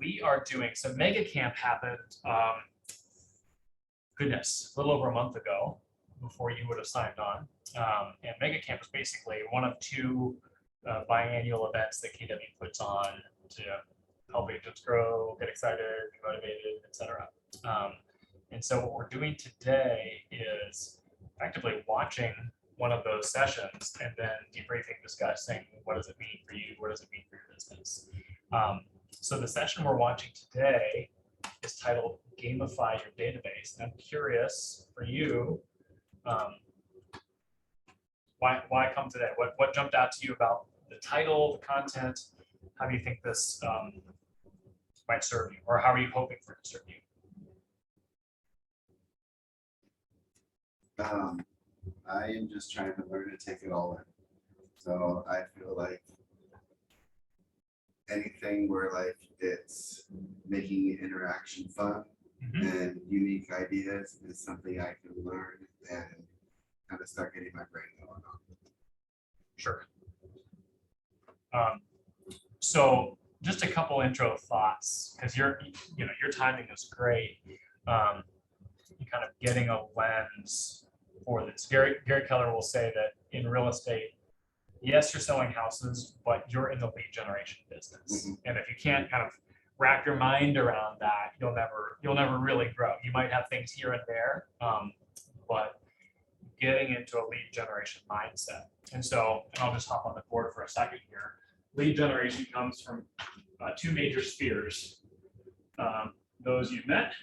we are doing, so Mega Camp happened, goodness, a little over a month ago before you would have signed on. And Mega Camp is basically one of two biannual events that KW puts on to help agents grow, get excited, be motivated, etc. And so what we're doing today is effectively watching one of those sessions and then debriefing, discussing what does it mean for you, what does it mean for your business. So the session we're watching today is titled Gamify Your Database. And I'm curious for you, why come today? What jumped out to you about the title, the content? How do you think this might serve you, or how are you hoping for it to serve you? I am just trying to learn to take it all in. So I feel like anything where like it's making interaction fun and unique ideas is something I can learn and kind of start getting my brain going on. Sure. So just a couple intro thoughts, because your timing is great. You kind of getting a lens for this. Gary Keller will say that in real estate, yes, you're selling houses, but you're in the lead generation business. And if you can't kind of wrap your mind around that, you'll never really grow. You might have things here and there, but getting into a lead generation mindset. And so, and I'll just hop on the board for a second here. Lead generation comes from two major spheres, those you've met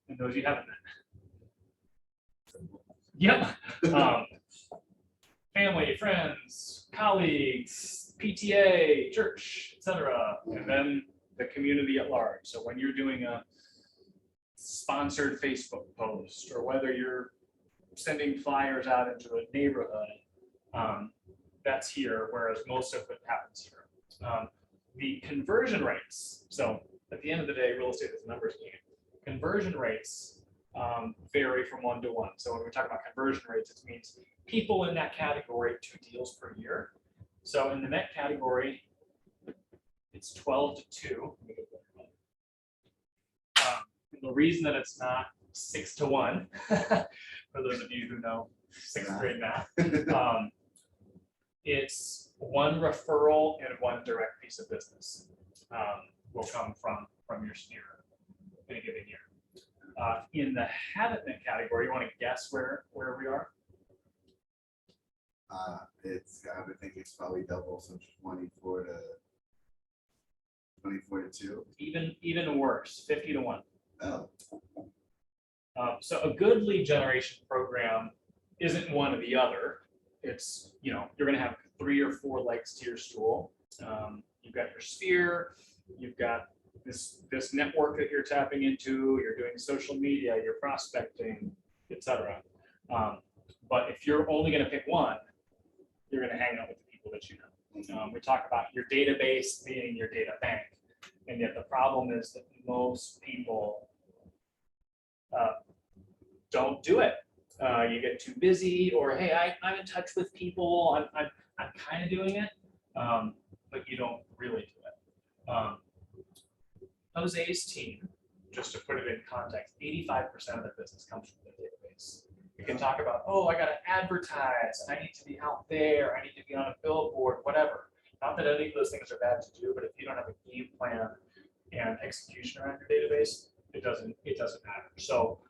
and those you haven't met. Yep. Family, friends, colleagues, PTA, church, etc. And then the community at large. So when you're doing a sponsored Facebook post, or whether you're sending flyers out into a neighborhood, that's here, whereas most of it happens here. The conversion rates, so at the end of the day, real estate is a numbers game. Conversion rates vary from 1 to 1. So when we talk about conversion rates, it means people in that category 2 deals per year. So in the net category, it's 12 to 2. And the reason that it's not 6 to 1, for those of you who know 6th grade math, it's 1 referral and 1 direct piece of business will come from your sphere in a given year. In the haven't met category, you want to guess where we are? I would think it's probably double, so 24 to 2. Even worse, 50 to 1. Oh. So a good lead generation program isn't one or the other. It's, you're going to have 3 or 4 legs to your stool. You've got your sphere, you've got this network that you're tapping into, you're doing social media, you're prospecting, etc. But if you're only going to pick one, you're going to hang out with the people that you know. We talk about your database being your data bank, and yet the problem is that most people don't do it. You get too busy, or hey, I'm in touch with people, I'm kind of doing it, but you don't really do it. Jose's team, just to put it in context, 85% of their business comes from the database. You can talk about, oh, I got to advertise, I need to be out there, I need to be on a billboard, whatever. Not that any of those things are bad to do, but if you don't have a game plan and execution around your database, it doesn't matter. So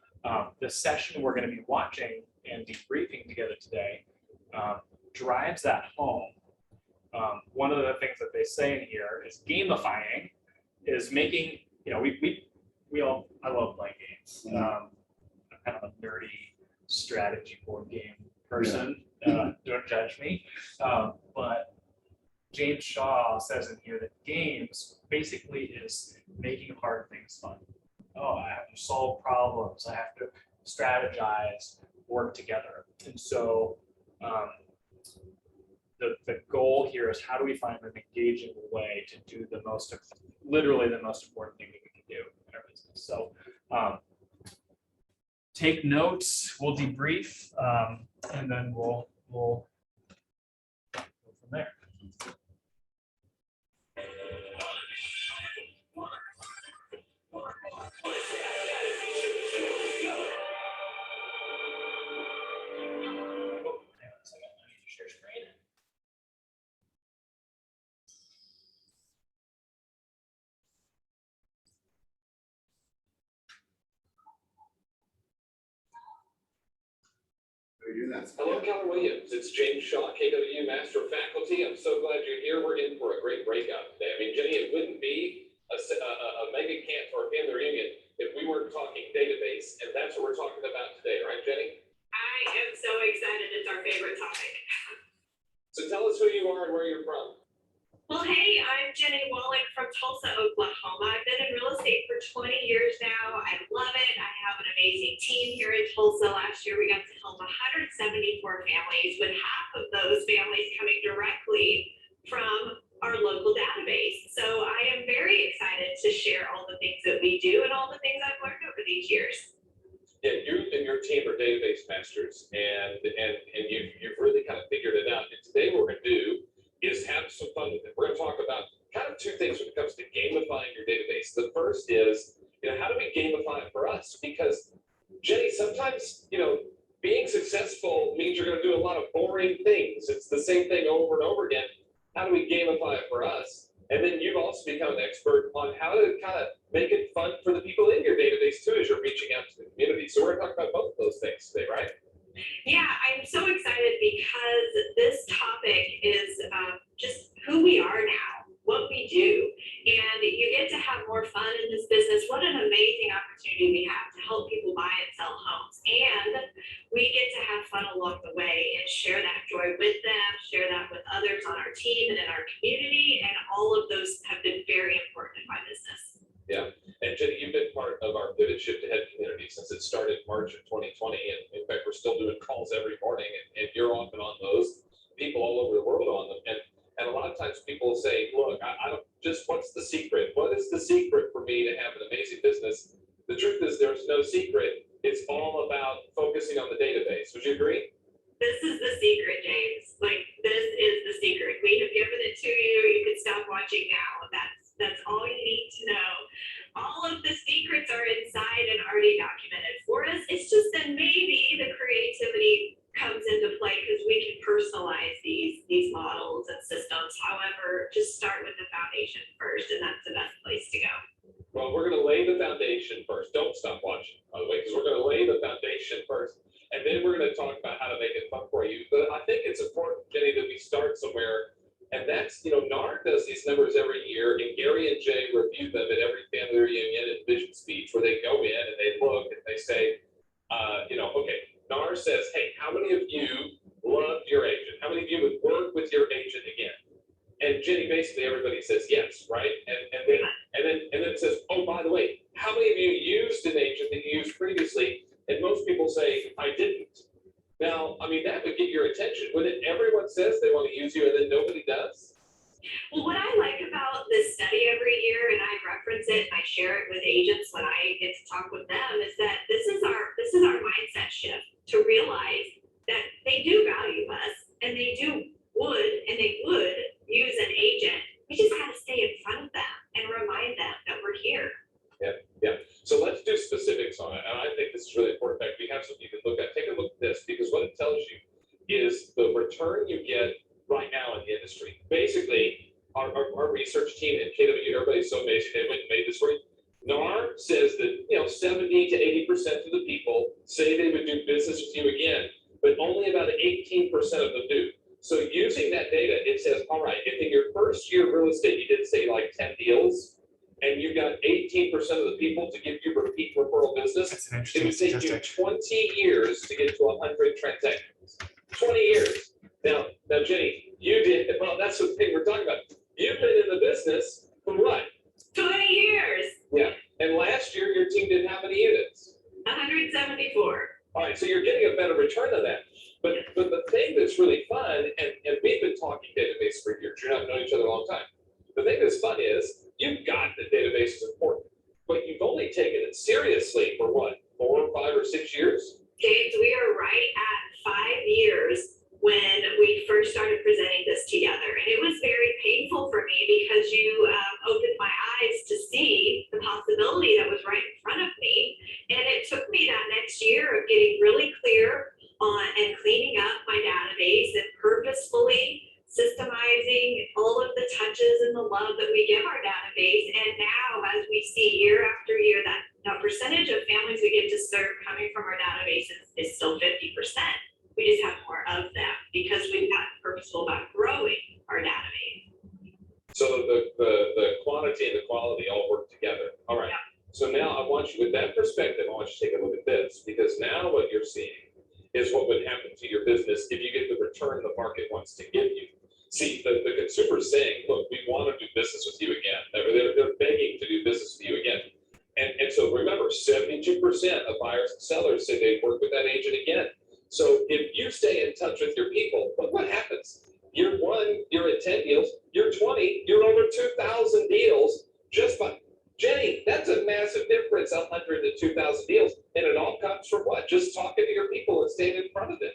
the session we're going to be watching and debriefing together today drives that home. One of the things that they say in here is gamifying is making, I love playing games. I'm kind of a nerdy strategy board game person. Don't judge me. But James Shaw says in here that games basically is making hard things fun. Oh, I have to solve problems. I have to strategize, work together. And so the goal here is, how do we find an engaging way to do literally the most important thing that we can do in our business. So take notes, we'll debrief, and then we'll go from there. How are you doing that? Hello, Keller Williams. It's James Shaw, KW Master of Faculty. I'm so glad you're here. We're in for a great breakout today. I mean, Jenny, it wouldn't be a mega camp or a family reunion if we weren't talking database, and that's what we're talking about today, right, Jenny? I am so excited. It's our favorite topic. So tell us who you are and where you're from. Well, hey, I'm Jenny Wallach from Tulsa, Oklahoma. I've been in real estate for 20 years now. I love it. I have an amazing team here in Tulsa. Last year, we got to help 174 families, with half of those families coming directly from our local database. So I am very excited to share all the things that we do and all the things I've learned over these years. Yeah, you and your team are database masters, and you've really kind of figured it out. And today what we're going to do is have some fun with it. We're going to talk about kind of two things when it comes to gamifying your database. The first is, how do we gamify it for us? Because, Jenny, sometimes, being successful means you're going to do a lot of boring things. It's the same thing over and over again. How do we gamify it for us? And then you've also become an expert on how to kind of make it fun for the people in your database too, as you're reaching out to the community. So we're going to talk about both of those things today, right? Yeah, I'm so excited because this topic is just who we are now, what we do, and you get to have more fun in this business. What an amazing opportunity we have to help people buy and sell homes, and we get to have fun along the way and share that joy with them, share that with others on our team and in our community, and all of those have been very important in my business. Yeah, and Jenny, you've been part of our Pivot Shift Ahead community since it started March of 2020, and in fact, we're still doing calls every morning, and you're often on those, people all over the world on them, and a lot of times people say, look, I don't, just what's the secret? What is the secret for me to have an amazing business? The truth is there's no secret. It's all about focusing on the database. Would you agree? This is the secret, James. Like, this is the secret. We have given it to you. You can stop watching now. That's all you need to know. All of the secrets are inside and already documented for us. It's just that maybe the creativity comes into play because we can personalize these models and systems. However, just start with the foundation first, and that's the best place to go. Well, we're going to lay the foundation first. Don't stop watching, by the way, because we're going to lay the foundation first. And then we're going to talk about how to make it fun for you. But I think it's important, Jenny, that we start somewhere. And that's, NAR does these numbers every year, and Gary and Jay review them at every family reunion and vision speech, where they go in and they look and they say, okay, NAR says, hey, how many of you loved your agent? How many of you would work with your agent again? And Jenny, basically everybody says yes, right? And then it says, oh, by the way, how many of you used an agent that you used previously? And most people say, I didn't. Now, I mean, that would get your attention. When everyone says they want to use you and then nobody does. Well, what I like about this study every year, and I reference it and I share it with agents when I get to talk with them, is that this is our mindset shift to realize that they do value us and they would use an agent. We just got to stay in front of them and remind them that we're here. Yeah. So let's do specifics on it. And I think this is really important. In fact, we have something you can look at. Take a look at this, because what it tells you is the return you get right now in the industry. Basically, our research team at KW, everybody's so amazing, they went and made this for you. NAR says that 70 to 80% of the people say they would do business with you again, but only about 18% of them do. So using that data, it says, all right, if in your first year of real estate you did say like 10 deals, and you got 18% of the people to give you repeat referral business, it would take you 20 years to get to 100 transactions. 20 years. Now, Jenny, you did, well, that's the thing we're talking about. You've been in the business for what? 20 years. Yeah. And last year, your team did how many units? 174. All right, so you're getting a better return on that. But the thing that's really fun, and we've been talking database for years, you're not knowing each other a long time. The thing that's fun is, you've got the database is important, but you've only taken it seriously for what, 4, 5, or 6 years? James, we are right at 5 years when we first started presenting this together. And it was very painful for me because you opened my eyes to see the possibility that was right in front of me. And it took me that next year of getting really clear on and cleaning up my database and purposefully systemizing all of the touches and the love that we give our database. And now, as we see year after year, that percentage of families we get to serve coming from our databases is still 50%. We just have more of them because we've gotten purposeful about growing our database. So the quantity and the quality all work together. All right. Yeah. So now I want you, with that perspective, I want you to take a look at this, because now what you're seeing is what would happen to your business if you get the return the market wants to give you. See, the consumer's saying, look, we want to do business with you again. They're begging to do business with you again. And so remember, 72% of buyers and sellers say they'd work with that agent again. So if you stay in touch with your people, what happens? Year 1, you're at 10 deals. Year 20, you're over 2,000 deals just by, Jenny, that's a massive difference, 100 to 2,000 deals. And it all comes from what? Just talking to your people and staying in front of them.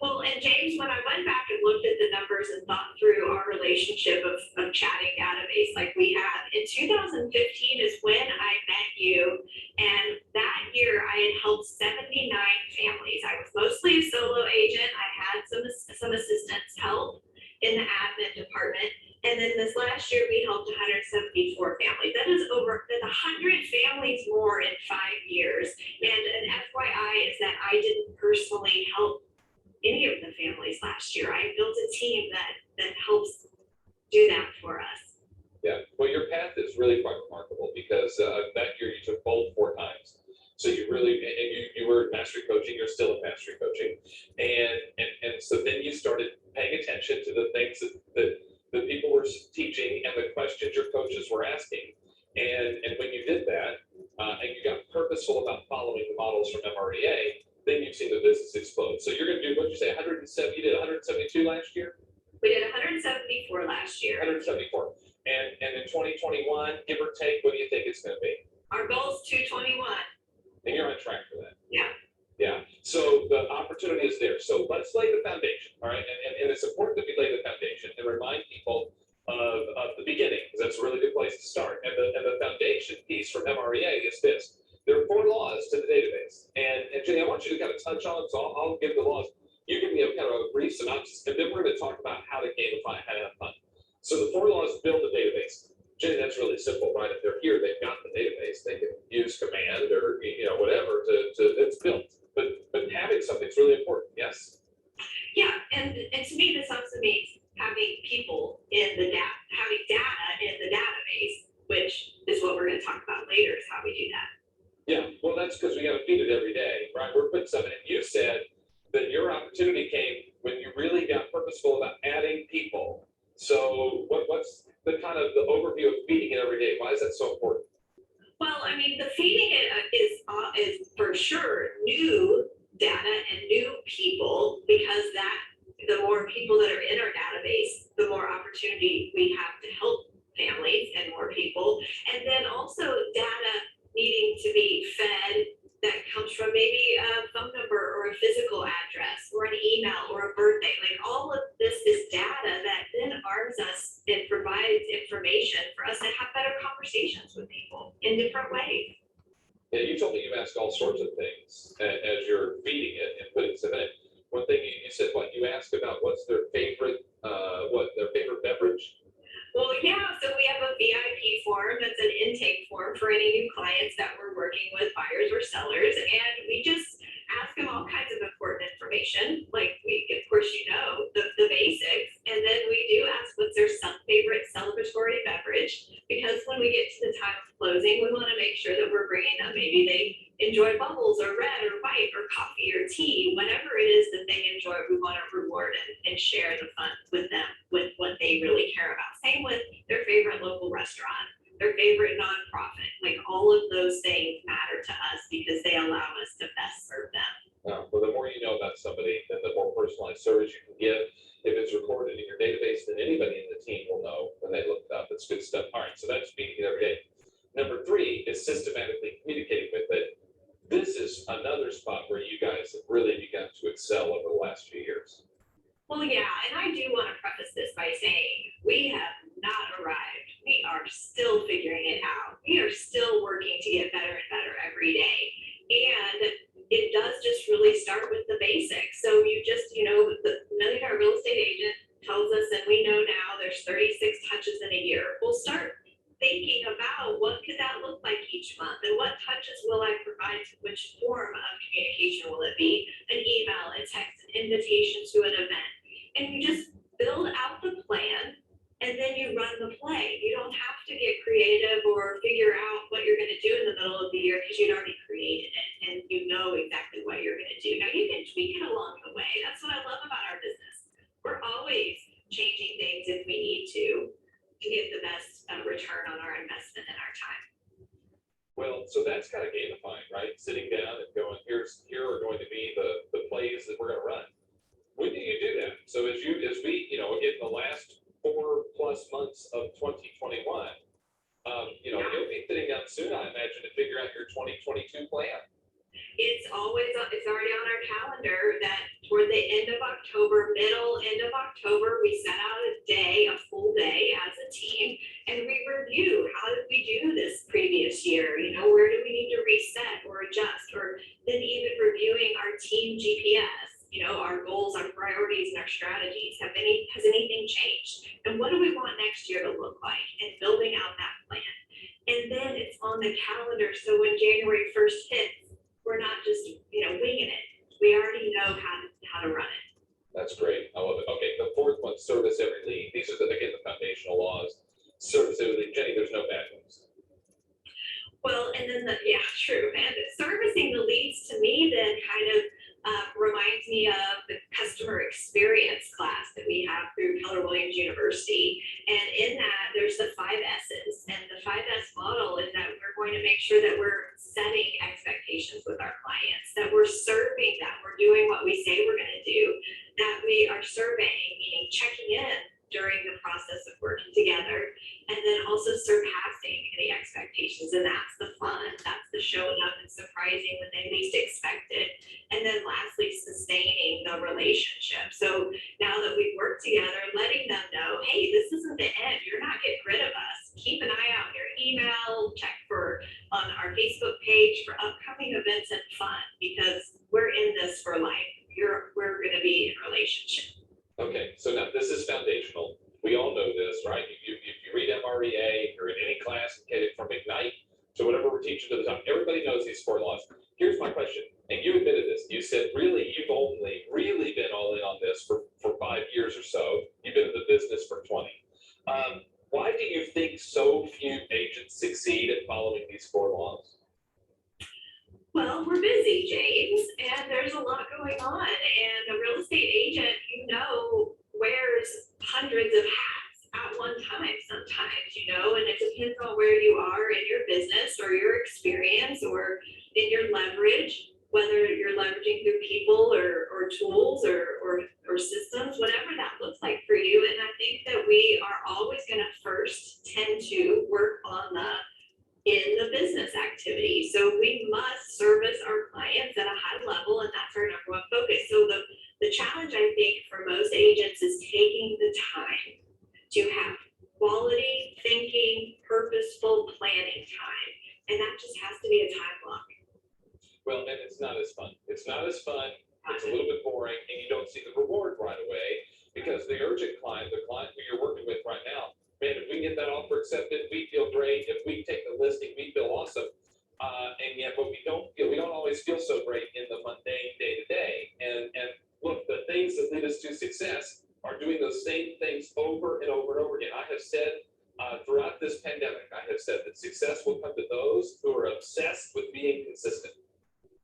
Well, and James, when I went back and looked at the numbers and thought through our relationship of chatting database like we have, in 2015 is when I met you. And that year I had helped 79 families. I was mostly a solo agent. I had some assistants help in the admin department. And then this last year we helped 174 families. That is over 100 families more in 5 years. And an FYI is that I didn't personally help any of the families last year. I built a team that helps do that for us. Yeah, well, your path is really quite remarkable, because that year you took bold 4 times. So you really, and you were mastery coaching, you're still in mastery coaching. And so then you started paying attention to the things that the people were teaching and the questions your coaches were asking. And when you did that, and you got purposeful about following the models from MREA, then you've seen the business explode. So you're going to do, what did you say, 170, you did 172 last year? We did 174 last year. 174. And in 2021, give or take, what do you think it's going to be? Our goal is 221. And you're on track for that. Yeah. Yeah. So the opportunity is there. So let's lay the foundation. All right. And it's important that we lay the foundation and remind people of the beginning, because that's a really good place to start. And the foundation piece from MREA is this. There are 4 laws to the database. And Jenny, I want you to kind of touch on, so I'll give the laws. You give me a kind of a brief synopsis, and then we're going to talk about how to gamify, how to have fun. So the 4 laws build a database. Jenny, that's really simple, right? If they're here, they've got the database. They can use command or whatever to it's built. But having something's really important. Yes. Yeah, and to me, this also means having people in the having data in the database, which is what we're going to talk about later, is how we do that. Yeah, well, that's because we got to feed it every day, right? We're putting something in. You said that your opportunity came when you really got purposeful about adding people. So what's the kind of the overview of feeding it every day? Why is that so important? Well, I mean, the feeding it is for sure new data and new people, because the more people that are in our database, the more opportunity we have to help families and more people. And then also data needing to be fed that comes from maybe a phone number or a physical address or an email or a birthday. Like all of this is data that then arms us and provides information for us to have better conversations with people in different ways. Yeah, you told me you asked all sorts of things as you're feeding it and putting some in it. One thing you said, what you asked about what's their favorite beverage? Well, yeah, so we have a VIP form that's an intake form for any new clients that we're working with, buyers or sellers, and we just ask them all kinds of important information, like of course, the basics, and then we do ask what's their favorite celebratory beverage, because when we get to the time of closing, we want to make sure that we're bringing them. Maybe they enjoy bubbles or red or white or coffee or tea, whatever it is that they enjoy, we want to reward and share the fun with them with what they really care about. Same with their favorite local restaurant, their favorite nonprofit, like all of those things matter to us because they allow us to best serve them. Well, the more you know about somebody, then the more personalized service you can give. If it's recorded in your database, then anybody in the team will know when they look it up. It's good stuff. All right, so that's feeding it every day. Number 3 is systematically communicating with it. This is another spot where you guys have really begun to excel over the last few years. Well, yeah, and I do want to preface this by saying we have not arrived. We are still figuring it out. We are still working to get better and better every day. And it does just really start with the basics. So you just, our real estate agent tells us, and we know now there's 36 touches in a year. We'll start thinking about what could that look like each month, and what touches will I provide to which form of communication will it be? An email, a text, an invitation to an event. And you just build out the plan and then you run the play. You don't have to get creative or figure out what you're going to do in the middle of the year because you'd already created it and you know exactly what you're going to do. Now you can tweak it along the way. That's what I love about our business. We're always changing things if we need to get the best return on our investment and our time. Well, so that's kind of gamifying, right? Sitting down and going, here are going to be the plays that we're going to run. When do you do that? So as we, in the last 4+ months of 2021, you'll be sitting down soon, I imagine, to figure out your 2022 plan. It's already on our calendar that toward the end of October, end of October, we set out a full day as a team, and we review how did we do this previous year? Where do we need to reset or adjust, or then even reviewing our team GPS. Our goals, our priorities, and our strategies. Has anything changed? And what do we want next year to look like? And building out that plan. And then it's on the calendar. So when January 1st hits, we're not just, winging it. We already know how to run it. That's great. I love it. Okay, the fourth one, service every lead. These are the foundational laws. Service every lead. Jenny, there's no bad ones. Well, and then true. And servicing the leads to me then kind of reminds me of the customer experience class that we have through Keller Williams University. And in that, there's the 5 S's. And the 5S model is that we're going to make sure that we're setting expectations with our clients, that we're serving, that we're doing what we say we're going to do, that we are surveying, meaning checking in during the process of working together, and then also surpassing any expectations. And that's the fun. That's the showing up and surprising when they least expect it. And then lastly, sustaining the relationship. So now that we've worked together, letting them know, hey, this isn't the end. You're not getting rid of us. Keep an eye out on your email, check on our Facebook page for upcoming events and fun, because we're in this for life. We're going to be in a relationship. Okay, so now this is foundational. We all know this, right? If you read MREA or in any class, from Ignite to whatever we're teaching to the top, everybody knows these 4 laws. Here's my question, and you admitted this. You said, really, you've only really been all in on this for 5 years or so. You've been in the business for 20. Why do you think so few agents succeed at following these 4 laws? Well, we're busy, James, and there's a lot going on. And a real estate agent, wears hundreds of hats at one time sometimes, and it depends on where you are in your business or your experience or in your leverage, whether you're leveraging through people or tools or systems, whatever that looks like for you. And I think that we are always going to first tend to work on in the business activity. So we must service our clients at a high level, and that's our number one focus. So the challenge, I think, for most agents is taking the time to have quality thinking, purposeful planning time. And that just has to be a time block. Well, and it's not as fun. It's not as fun. It's a little bit boring, and you don't see the reward right away, because the urgent client, the client who you're working with right now, man, if we get that offer accepted, we feel great. If we take the listing, we feel awesome. And yet, what we don't always feel so great in the mundane day to day. And look, the things that lead us to success are doing those same things over and over and over again. I have said throughout this pandemic, I have said that success will come to those who are obsessed with being consistent.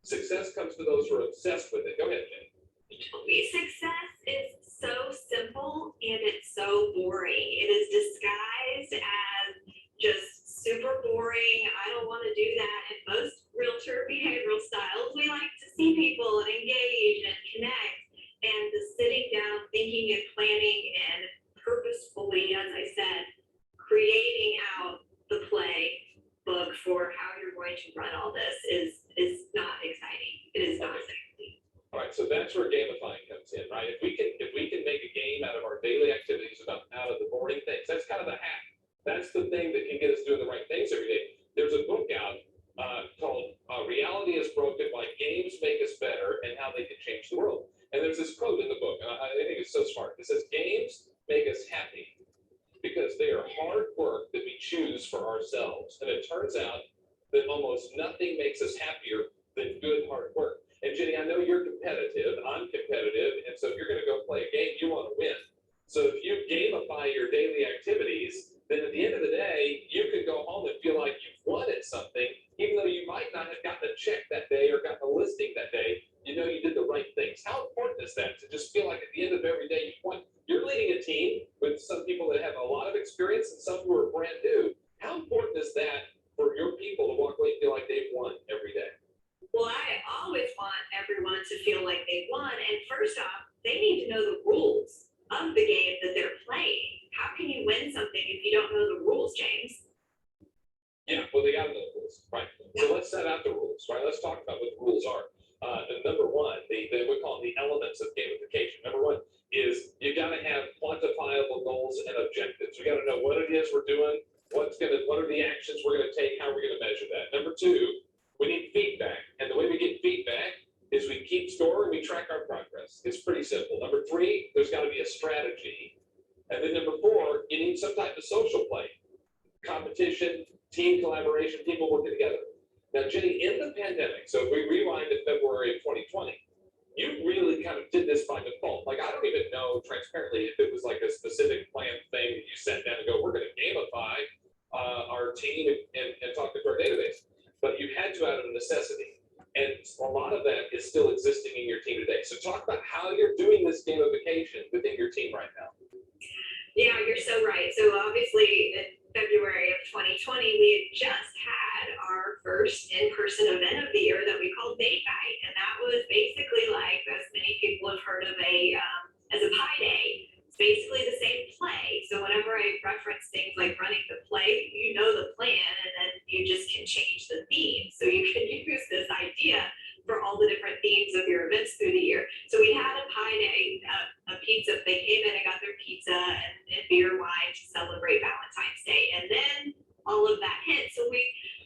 Success comes to those who are obsessed with it. Go ahead, Jenny. Success is so simple and it's so boring. It is disguised as just super boring. I don't want to do that. And most realtor behavioral styles, we like to see people and engage and connect. And the sitting down, thinking and planning and purposefully, as I said, creating out the playbook for how you're going to run all this is not exciting. It is not exciting. All right, so that's where gamifying comes in, right? If we can make a game out of our daily activities, out of the boring things, that's kind of the hack. That's the thing that can get us doing the right things every day. There's a book out called Reality is Broken, Why Games Make Us Better and How They Can Change the World. And there's this quote in the book, and I think it's so smart. It says, games make us happy because they are hard work that we choose for ourselves. And it turns out that almost nothing makes us happier than good hard work. And Jenny, I know you're competitive, I'm competitive, and is that to just feel like at the end of every day, you're leading a team with some people that have a lot of experience and some who are brand new. How important is that for your people to walk away and feel like they've won every day? Well, I always want everyone to feel like they won. And first off, they need to know the rules of the game that they're playing. How can you win something if you don't know the rules, James? Yeah, well, they got to know the rules, right? So let's set out the rules, right? Let's talk about what the rules are. And number one, we call them the elements of gamification. Number one is you got to have quantifiable goals and objectives. We got to know what it is we're doing, what are the actions we're going to take, how we're going to measure that. Number two, we need feedback. And the way we get feedback is we keep score and we track our progress. It's pretty simple. Number three, there's got to be a strategy. And then number four, you need some type of social play, competition, team collaboration, people working together. Now, Jenny, in the pandemic, so if we rewind to February of 2020, you really kind of did this by default. Like, I don't even know transparently if it was like a specific planned thing that you sat down and go, we're going to gamify our team and talk to our database. But you had to out of necessity. And a lot of that is still existing in your team today. So talk about how you're doing this gamification within your team right now. Yeah, you're so right. So obviously in February of 2020, we had just had our first in-person event of the year that we called Date Night. And that was basically like, as many people have heard of as a pie day, it's basically the same play. So whenever I reference things like running the play, you know the plan, and then you just can change the theme. So you can use this idea for all the different themes of your events through the year. So we had a pie day, a pizza. They came in and got their pizza and beer, wine to celebrate Valentine's Day. And then all of that hit. So we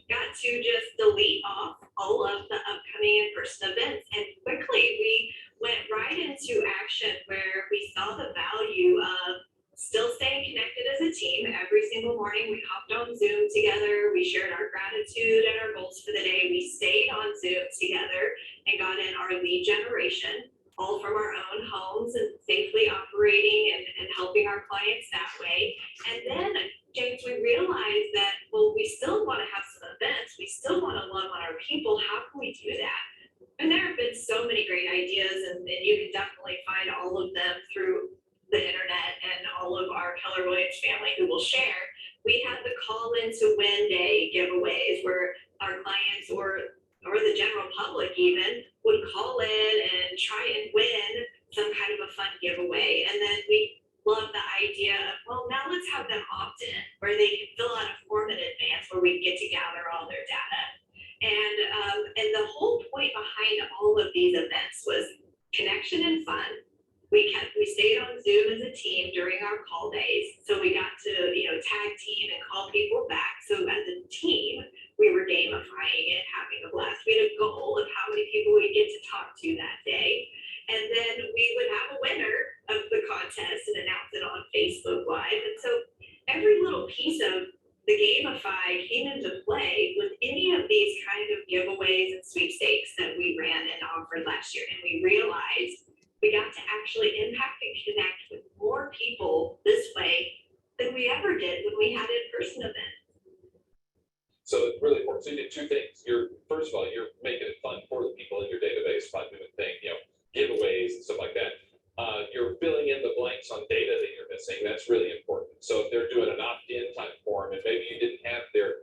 got to just delete off all of the upcoming in-person events. And quickly we went right into action where we saw the value of still staying connected as a team. Every single morning we hopped on Zoom together. We shared our gratitude and our goals for the day. We stayed on Zoom together and got in our lead generation, all from our own homes and safely operating and helping our clients that way. And then, James, we realized that, well, we still want to have some events. We still want to love on our people. How can we do that? And there have been so many great ideas, and you can definitely find all of them through the internet and all of our Keller Williams family who will share. We had the call in to win day giveaways where our clients or the general public even would call in and try and win some kind of a fun giveaway. And then we love the idea of, well, now let's have them opt in where they can fill out a form in advance where we get to gather all their data. And the whole point behind all of these events was connection and fun. We stayed on Zoom as a team during our call days. So we got to, tag team and call people back. So as a team, we were gamifying it, having a blast. We had a goal of how many people we get to talk to that day. And then we would have a winner of the contest and announce it on Facebook Live. And so every little piece of the Gamify came into play with any of these kind of giveaways and sweepstakes that we ran and offered last year. And we realized we got to actually impact and connect with more people this way than we ever did when we had in-person events. So it's really important. So you did two things. First of all, you're making it fun for the people in your database by doing things, giveaways and stuff like that. You're filling in the blanks on data that you're missing. That's really important. So if they're doing an opt-in type form and maybe you didn't have their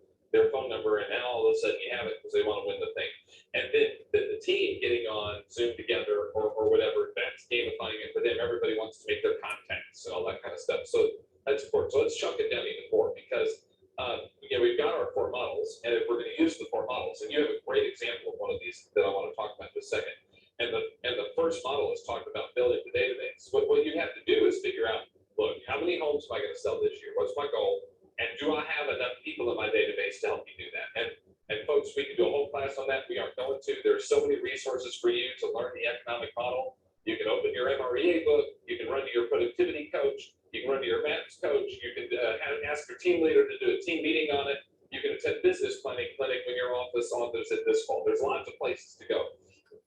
phone number and now all of a sudden you have it because they want to win the thing. And then the team getting on Zoom together or whatever, that's gamifying it for them. Everybody wants to make their contacts and all that kind of stuff. So that's important. So let's chunk it down even more because we've got our 4 models, and if we're going to use the 4 models, and you have a great example of one of these that I want to talk about in a second. And the first model is talking about building the database. What you have to do is figure out, look, how many homes am I going to sell this year? What's my goal? And do I have enough people in my database to help me do that? And folks, we can do a whole class on that. We aren't going to. There's so many resources for you to learn the economic model. You can open your MREA book. You can run to your productivity coach. You can run to your maths coach. You can ask your team leader to do a team meeting on it. You can attend business planning clinic when your office authors at this fall. There's lots of places to go.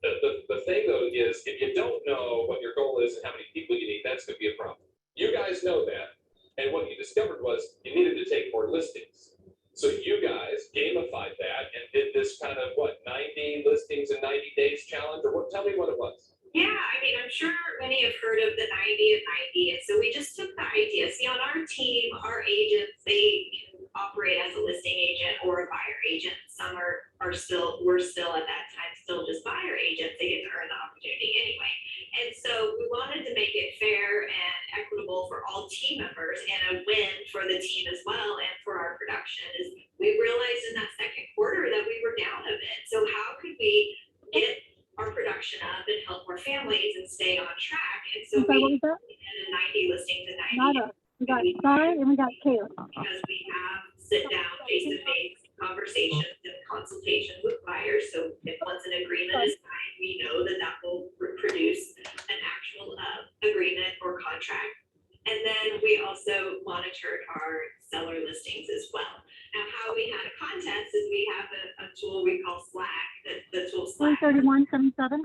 The thing though is if you don't know what your goal is and how many people you need, that's going to be a problem. You guys know that. And what you discovered was you needed to take more listings. So you guys gamified that and did this kind of 90 listings in 90 days challenge, or what? Tell me what it was. Yeah, I mean, I'm I'm sure many have heard of the 90 and 90. And so we just took the idea. See, on our team, our agents, they can operate as a listing agent or a buyer agent. Some we're still at that time, still just buyer agents. They get to earn the opportunity anyway. And so we wanted to make it fair and equitable for all team members and a win for the team as well and for our production. Is we realized in that second quarter that we were down a bit. So how could we get our production up and help more families and stay on track? And so we added 90 listings and 90. We got Sky and we got Caleb. Because we have sit down face-to-face conversations and consultations with buyers. So if once an agreement is signed, we know that that will produce an actual agreement or contract. And then we also monitored our seller listings as well. Now, how we had a contest is we have a tool we call Slack, the tool Slack. 13177.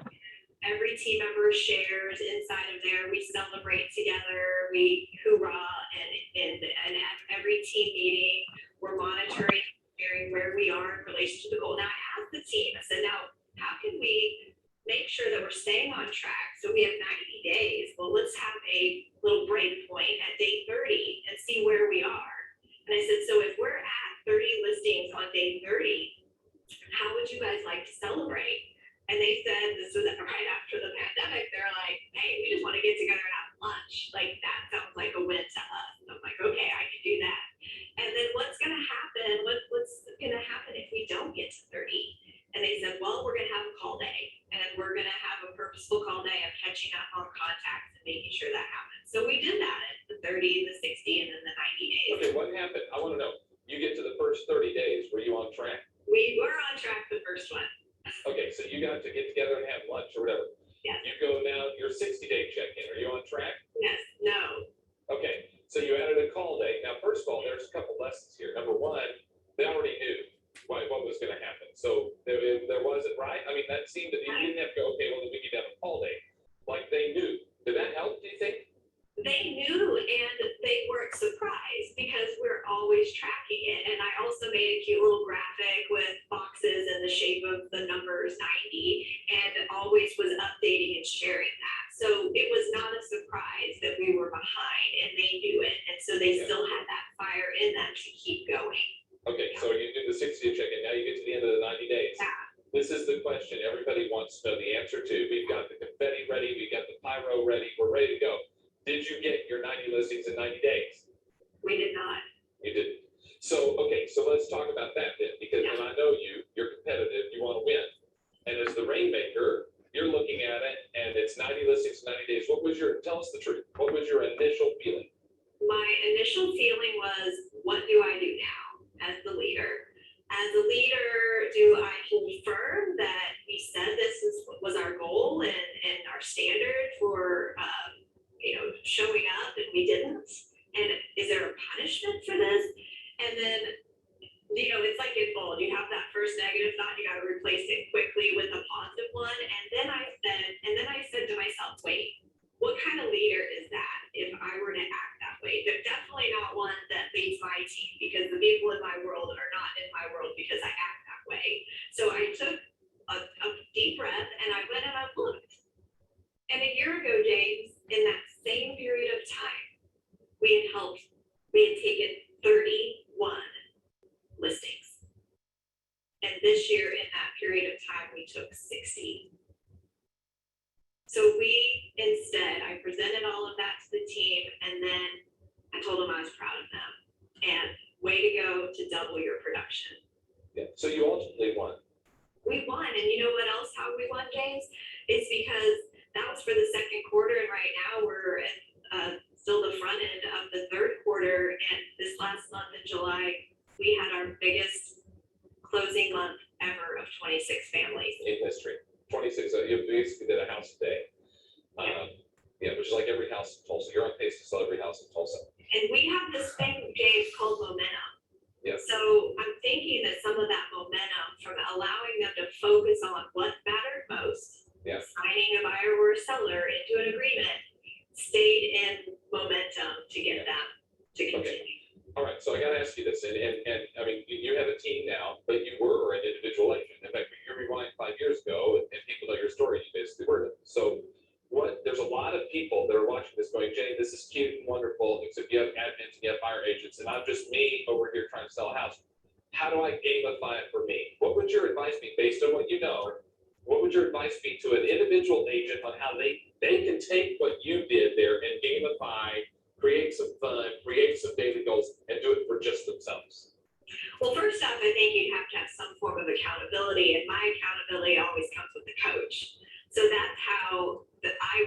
Every team member shares inside of there. We celebrate together. We hoorah, and at every team meeting, we're monitoring, sharing where we are in relation to the goal. Now, I asked the team, I said, now, how can we make sure that we're staying on track? So we have 90 days. Well, let's have a little break point at day 30 and see where we are. And I said, so if we're at 30 listings on day 30, how would you guys like to celebrate? And they said, this was right after the pandemic, they're like, hey, we just want to get together and have lunch. Like, that sounds like a win to us. And I'm like, okay, I can do that. And then what's going to happen? What's going to happen if we don't get to 30? And they said, well, we're going to have a call day. And we're going to have a purposeful call day of catching up on contacts and making sure that happens. So we did that at the 30, the 60, and then the 90 days. Okay, what happened? I want to know. You get to the first 30 days. Were you on track? We were on track the first one. Okay, so you got to get together and have lunch or whatever. Yes. You go now, your 60-day check-in. Are you on track? Yes, no. Okay, so you added a call day. Now, first of all, there's a couple lessons here. Number one, they already knew what was going to happen. So there wasn't, right? I mean, that seemed that you didn't have to go, okay, well, then we need to have a call day. Like they knew. Did that help, do you think? They knew and they weren't surprised because we're always tracking it. And I also made a cute little graphic with boxes in the shape of the numbers 90 and always was updating and sharing that. So it was not a surprise that we were behind and they knew it. And so they still had that fire in them to keep going. Okay, so you do the 60-day check-in. Now you get to the end of the 90 days. Yeah. This is the question everybody wants to know the answer to. We've got the confetti ready. We've got the pyro ready. We're ready to go. Did you get your 90 listings in 90 days? We did not. You didn't. So, okay, so let's talk about that then, because when I know you're competitive, you want to win. And as the rainmaker, you're looking at it and it's 90 listings in 90 days. Tell us the truth. What was your initial feeling? My initial feeling was, what do I do now as the leader? As a leader, do I hold firm that we said this was our goal and our standard for showing up and we didn't? And is there a punishment for this? And then, it's like in bold. You have that first negative thought, you got to replace it quickly with a positive one. And then I said to myself, wait, what kind of leader is that if I were to act that way? They're definitely not one that leads my team because the people in my world are not in my world because I act that way. So I took a deep breath and I went and I looked. And a year ago, James, in that same period of time, we had taken 31 listings. And this year, in that period of time, we took 60. So I presented all of that to the team, and then I told them I was proud of them. And way to go to double your production. Yeah. So you ultimately won. We won, and you know what else, how we won, James? It's because that was for the second quarter, and right now we're at still the front end of the third quarter. And this last month in July, we had our biggest closing month ever of 26 families. In history. 26, you basically did a house a day. Which is like every house in Tulsa. You're on pace to sell every house in Tulsa. And we have this thing, James, called momentum. Yeah. So I'm thinking that some of that momentum from allowing them to focus on what mattered most, signing a buyer or a seller into an agreement, stayed in momentum to get them to continue. Okay. All right, so I got to ask you this, and I mean, you have a team now, but you were an individual agent. In fact, you rewind 5 years ago, and people know your story. You basically were. So there's a lot of people that are watching this going, Jenny, this is cute and wonderful, except you have admins and you have fire agents, and I'm just me over here trying to sell a house. How do I gamify it for me? What would your advice be based on what you know? What would your advice be to an individual agent on how they can take what you did there and gamify, create some fun, create some daily goals, and do it for just themselves? Well, first off, I think you'd have to have some form of accountability, and my accountability always comes with the coach. So that's how I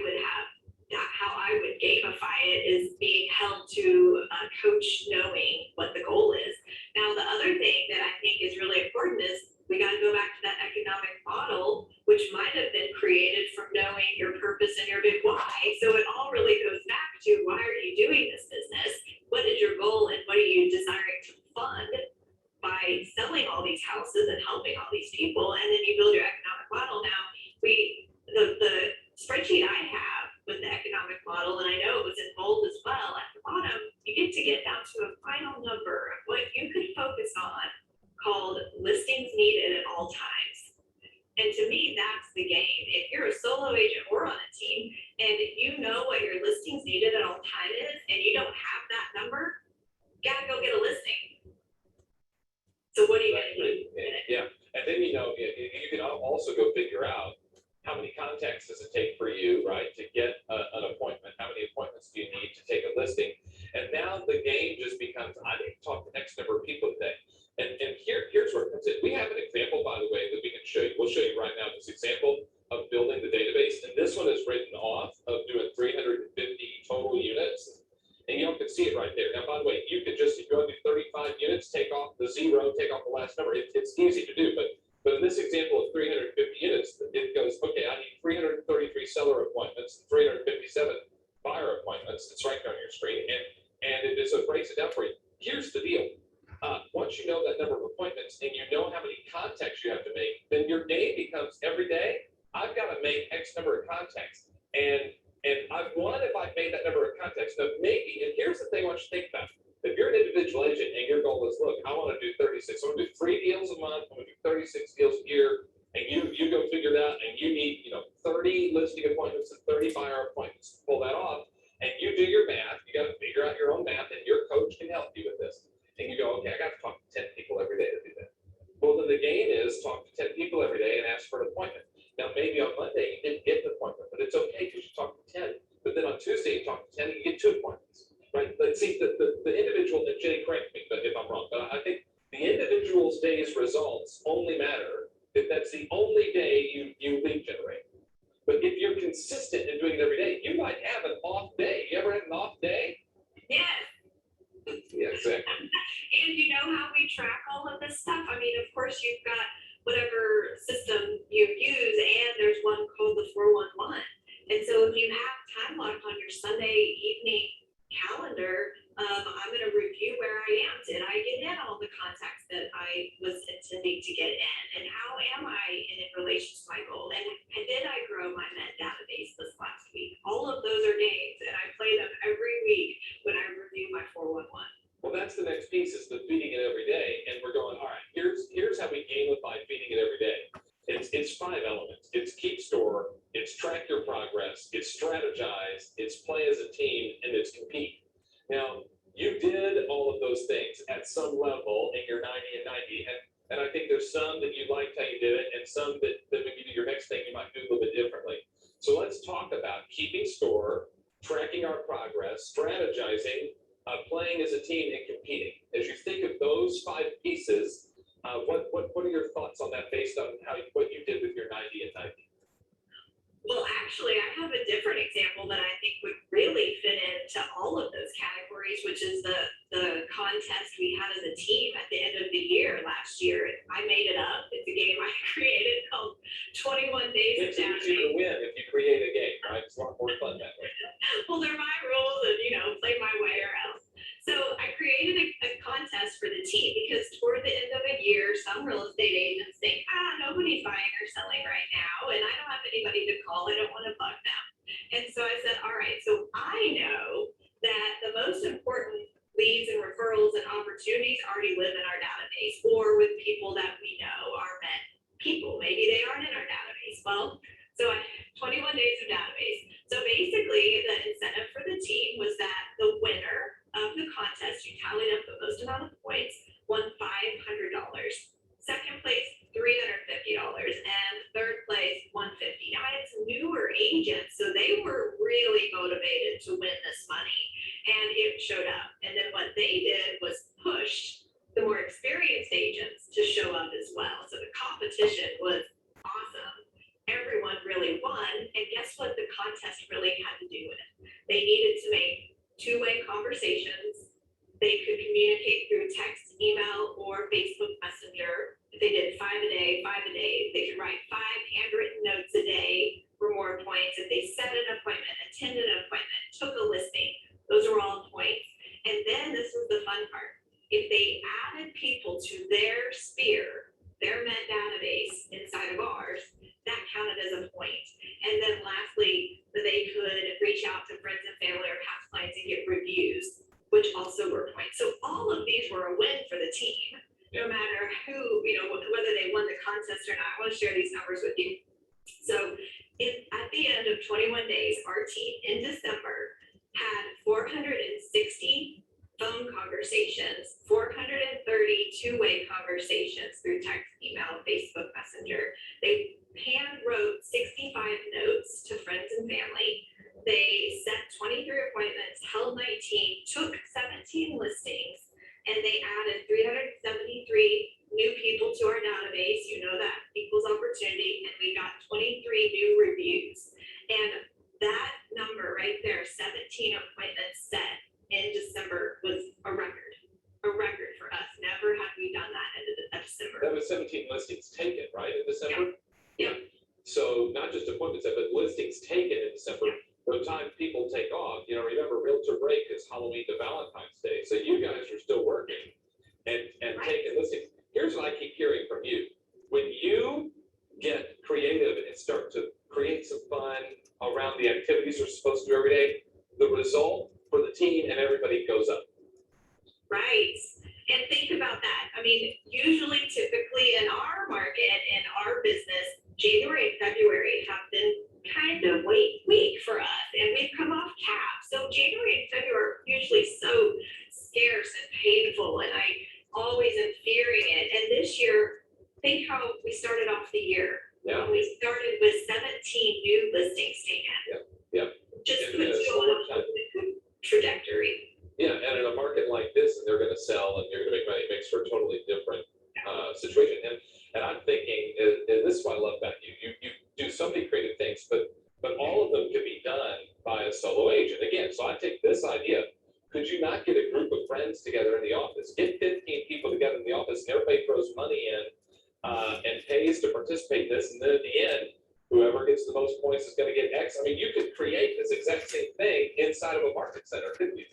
would gamify it, is being held to a coach knowing what the goal is. Now, the other thing that I think is really important is we got to go back to that economic model, which might have been created from knowing your purpose and your big why. So it all really goes back to, why are you doing this business? What is your goal, and what are you desiring to fund by selling all these houses and helping all these people? And then you build your economic model. Now, the spreadsheet I have with the economic model, and I know it was in bold as well, at the bottom, you get down to a final number of what you could focus on, called listings needed at all times. And to me, that's the game. If you're a solo agent or on a team, and you know what your listings needed at all time is, and you don't have that number, you gotta go get a listing. So what are you gonna do? Yeah, and then you can also go figure out how many contacts does it take for you, right, to get an appointment? How many appointments do you need to take a listing? And now the game just becomes, I need to talk to X number of people today. And here's where it comes in. We have an example, by the way, that we can show you. We'll show you right now this example of building the database. And this one is written off of doing 350 total units. And you can see it right there. Now, by the way, you could just, if you want to do 35 units, take off the zero, take off the last number. It's easy to do, but in this example of 350 units, it goes, okay, I need 333 seller appointments, 357 buyer appointments. It's right there on your screen, and it is, so it breaks it down for you. Here's the deal. Once you know that number of appointments and you know how many contacts you have to make, then your day becomes, every day, I've got to make X number of contacts. And I've won if I've made that number of contacts. Now, maybe, and here's the thing I want you to think about. If you're an individual agent and your goal is, look, I want to do 36, I want to do 3 deals a month, I want to do 36 deals a year, and you go figure it out, and you need 30 listing appointments and 30 buyer appointments to pull that off, and you do your math, you got to figure out your own math, and your coach can help you with this. And you go, okay, I got to talk to 10 people every day to do that. Well, then the game is talk to 10 people every day and ask for an appointment. Now, maybe on Monday you didn't get an appointment, but it's okay because you talked to 10. But then on Tuesday you talk to 10 and you get 2 appointments. Right? Let's see, the individual, and Jenny, correct me but if I'm wrong, but I think the individual's day's results only matter if that's the only day you lead generate. But if you're consistent in doing it every day, you might have an off day. You ever had an off day? Yes. Yeah, exactly. And you know how we track all of this stuff? I mean, of course, you've got whatever system you use, and there's one called the 411. And so if you have time locked on your Sunday evening calendar, I'm going to review where I am. Did I get in all the contacts that I was intending to get in? And how am I in relation to my goal? And did I grow my Med database this last week? All of those are games, and I play them every week when I review my 411. Well, that's the next piece, is the feeding it every day. And we're going, all right, here's how we gamify feeding it every day. It's 5 elements. It's keep store, it's track your progress, it's strategize, it's play as a team, and it's compete. Now, you did all of those things at some level in your 90 and 90, and I think there's some that you liked how you did it, and some that when you do your next thing, you might do a little bit differently. So let's talk about keeping store, tracking our progress, strategizing, playing as a team, and competing. As you think of those 5 pieces, what are your thoughts on that based on what you did with your 90 and 90? Well, actually, I have a different example that I think would really fit into all of those categories, which is the contest we had as a team at the end of the year last year. I made it up. It's a game I created called 21 Days of It's easier to win if you create a game, right? It's a lot more fun that way. Well, they're my rules, and play my way or else. So I created a contest for the team because toward the end of a year, some real estate agents think, nobody's buying or selling right now, and I don't have anybody to call. I don't want to bug them. And so I said, all right, so I know that the most important leads and referrals and opportunities already live in our database or with people that we know are Med people. Maybe they aren't in our database. Well, so 21 days of database. basically, the incentive for the team was that the winner of the contest, you tallied up the most amount of points, won $500. Second place, $350, and third place, $150. Now, it's newer agents, so they were really motivated to win this money, and it showed up. And then what they did was push the more experienced agents to show up as well. So the competition was awesome. Everyone really won, and guess what the contest really had to do with? They needed to make two-way conversations. They could communicate through text, email, or Facebook Messenger. If they did 5 a day, they could write 5 handwritten notes a day for more points. If they set an appointment, attended an appointment, took a listing, those were all points. And then this was the fun part. If they added people to their sphere, their Met database inside of ours, that counted as a point. And then lastly, they could reach out to friends and family or past clients and get reviews, which also were points. So all of these were a win for the team, no matter who, whether they won the contest or not. I want to share these numbers with you. So at the end of 21 days, our team in December had 460 phone conversations, 430 two-way conversations through text, email, Facebook Messenger. They hand wrote 65 notes to friends and family. They set 23 appointments, held 19, took 17 listings, and they added 373 new people to our database. You know that equals opportunity, and we got 23 new reviews. And that number right there, 17 appointments set in December, was a record for us. Never have we done that in December. That was 17 listings taken, right, in December? Yeah. So not just appointments, but listings taken in December. By the time people take off, remember realtor break is Halloween to Valentine's Day. So you guys are still working and taking listings. Here's what I keep hearing from you. When you get creative and start to create some fun around the activities we're supposed to do every day, the result for the team and everybody goes up. Right. And think about that. I mean, usually, typically in our market, in our business, January and February have been kind of weak for us, and we've come off cap. So January and February are usually so scarce and painful, and I always am fearing it. And this year, think how we started off the year. Yeah. We started with 17 new listings taken. Yeah. Just puts you on a good trajectory. Yeah, and in a market like this, and they're going to sell and you're going to make money, it makes for a totally different situation. And I'm thinking, and this is why I love about you. You do so many creative things, but all of them can be done by a solo agent. Again, so I take this idea. Could you not get a group of friends together in the office? Get 15 people together in the office, and everybody throws money in and pays to participate in this, and then at the end, whoever gets the most points is going to get X. I mean, you could create this exact same thing inside of a market center, couldn't you?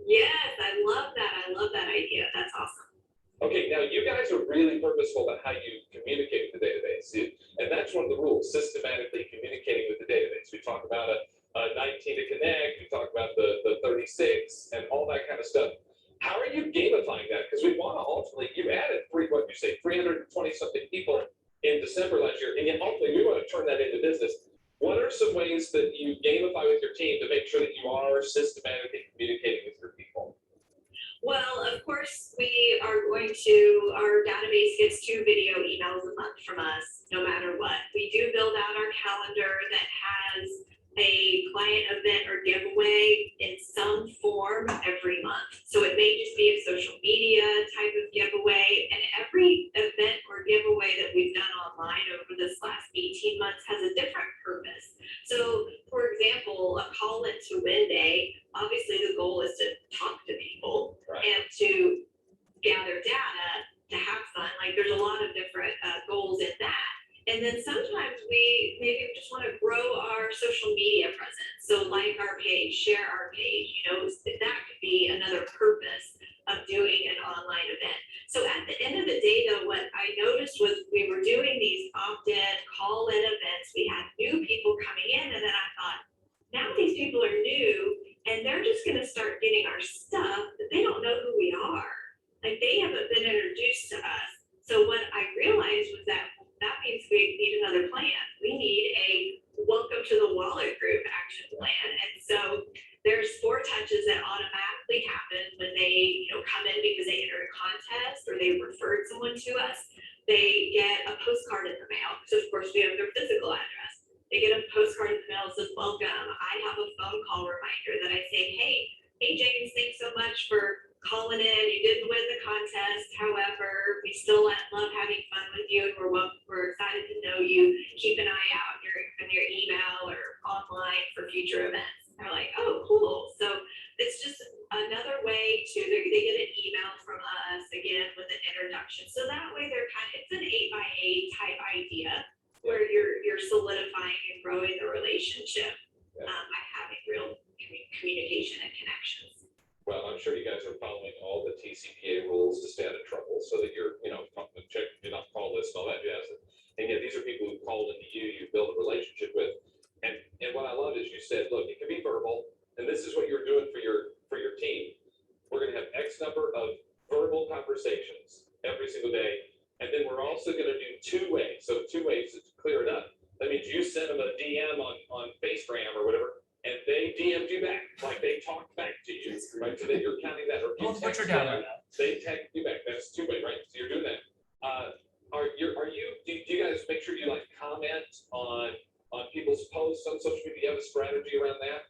Yes, I love that. I love that idea. That's awesome. Okay, now you guys are really purposeful about how you communicate with the database. And that's one of the rules, systematically communicating with the database. We talk about a 19 to connect, we talk about the 36 and all that kind of stuff. How are you gamifying that? Because we want to ultimately, you added 320 something people in December last year, and yet ultimately we want to turn that into business. What are some ways that you gamify with your team to make sure that you are systematically communicating with your people? Well, of course, we are going to, our database gets 2 video emails a month from us, no matter what. We do build out our calendar that has a client event or giveaway in some form every month. So it may just be a social media type of giveaway, and every event or giveaway that we've done online over this last 18 months has a different purpose. So, for example, a call into win day, obviously the goal is to talk to people, Right. and to gather data, to have fun. Like, there's a lot of different goals in that. And then sometimes we maybe just want to grow our social media presence. So like our page, share our page, that could be another purpose of doing an online event. So at the end of the day, though, what I noticed was we were doing these opt-in, call-in events. We had new people coming in, and then I thought, now these people are new, and they're just going to start getting our stuff, but they don't know who we are. Like, they haven't been introduced to us. So what I realized was that means we need another plan. We need a welcome to the wallet group action plan. And so there's 4 touches that automatically happen when they, come in because they entered a contest or they referred someone to us. They get a postcard in the mail because of course we have their physical address. They get a postcard in the mail that says, welcome. I have a phone call reminder that I say, hey James, thanks so much for calling in. You didn't win the contest. However, we still love having fun with you. We're excited to know you. Keep an eye out in your email or online for future events. They're like, oh, cool. So it's just another way they get an email from us again with an introduction. So that way it's an 8x8 type idea where you're solidifying and growing the relationship by having real communication and connections. Well, I'm sure you guys are following all the TCPA rules to stay out of trouble so that you're, check, do not call list and all that jazz. And yet these are people who called into you build a relationship with. And what I love is you said, look, it can be verbal, and this is what you're doing for your team. We're going to have X number of verbal conversations every single day. And then we're also going to do 2 ways. So 2 ways to clear it up. That means you send them a DM on Facegram or whatever, and they DM'd you back, like they talked back to you, right? So that you're counting that. Or you Don't put text your down them, on that. they text you back. That's 2-way, right? So you're doing that. Do you guys make sure you like comment on people's posts on social media? Do you have a strategy around that?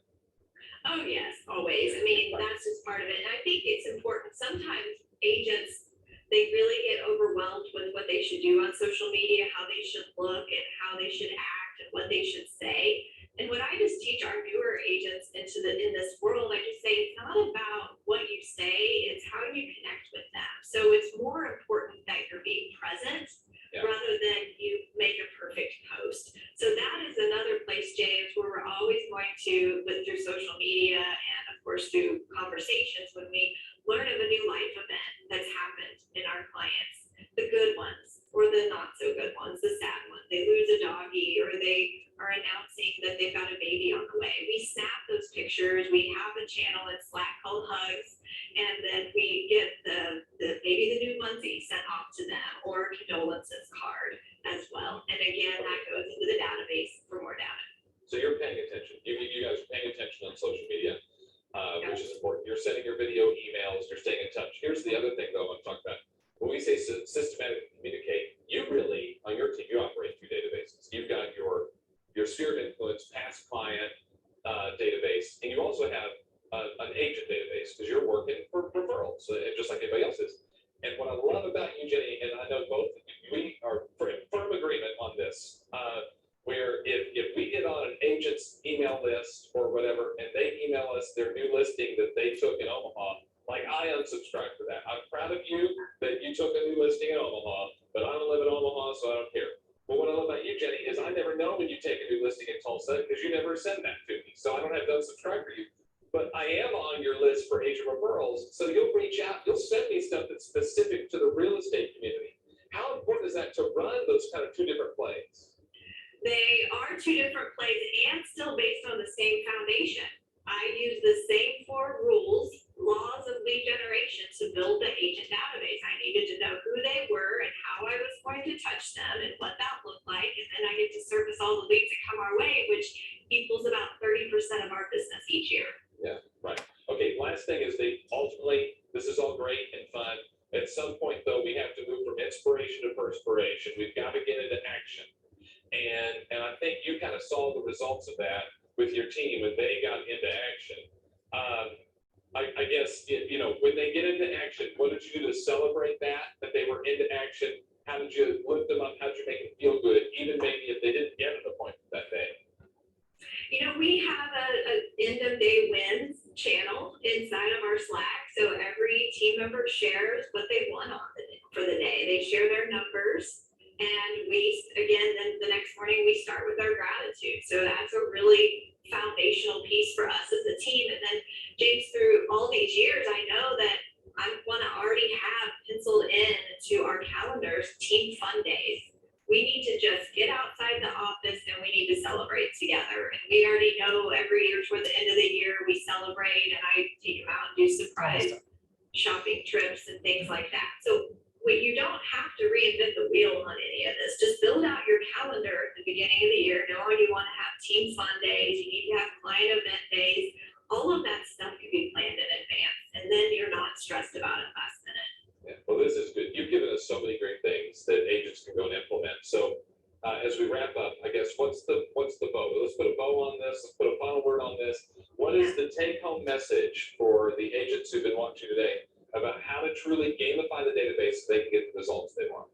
Oh, yes, always. I mean, that's just part of it. And I think it's important. Sometimes agents, they really get overwhelmed with what they should do on social media, how they should look and how they should act and what they should say. And when I just teach our newer agents in this world, I just say it's not about what you say, it's how you connect with them. So it's more important that you're being present rather than you make a perfect post. So that is another place, James, where we're always going to, through social media and of course through conversations, when we learn of a new life event that's happened in our clients, the good ones or the not so good ones, the sad ones, they lose a doggy or they are announcing that they've got a baby on the way. We snap those pictures. We have a channel in Slack called Hugs, and then we get maybe the new onesie sent off to them or a condolences card as well. And again, that goes into the database for more data. So you're paying attention. You guys are paying attention on social media, which is important. You're sending your video emails. You're staying in touch. Here's the other thing, though, I want to talk about. When we say systematically communicate, you really, on your team, you operate 2 databases. You've got your sphere of influence past client database, and you also have an agent database because you're working for referrals, just like anybody else is. And what I love about you, Jenny, and I know both of you, we are in firm agreement on this, where if we get on an agent's email list or whatever, and they email us their new listing that they took in Omaha, like I unsubscribe to that. I'm proud of you that you took a new listing in Omaha, but I don't live in Omaha, so I don't care. But what I love about you, Jenny, is I never know when you take a new listing in Tulsa because you never send that to me. So I don't have to unsubscribe for you. But I am on your list for agent referrals. So you'll reach out, you'll send me stuff that's specific to the real estate community. How important is that to run those kind of 2 different plays? They are 2 different plays and still based on the same foundation. I use the same 4 rules, laws of lead generation to build the agent database. I needed to know who they were and how I was going to touch them and what that looked like. And then I get to service all the leads that come our way, which equals about 30% of our business each year. Yeah, right. Okay, last thing is ultimately, this is all great and fun. At some point, though, we have to move from inspiration to perspiration. We've got to get into action. And I think you kind of saw the results of that with your team when they got into action. I guess, when they get into action, what did you do to celebrate that they were into action? How did you lift them up? How did you make them feel good, even maybe if they didn't get an appointment that day? We have an end of day wins channel inside of our Slack. So every team member shares what they won for the day. They share their numbers. And then the next morning we start with our gratitude. So that's a really foundational piece for us as a team. And then James, through all these years, I know that I want to already have penciled in to our calendars team fun days. We need to just get outside the office and we need to celebrate together. And we already know every year toward the end of the year we celebrate, and I take them out and do surprise shopping trips and things like that. So you don't have to reinvent the wheel on any of this. Just build out your calendar at the beginning of the year, know when you want to have team fun days, you need to have client event days. All of that stuff can be planned in advance, and then you're not stressed about it last minute. Yeah, well, this is good. You've given us so many great things that agents can go and implement. So as we wrap up, I guess, what's the bow? Let's put a bow on this. Let's put a final word on this. What is the take-home message for the agents who've been watching today about how to truly gamify the database so they can get the results they want?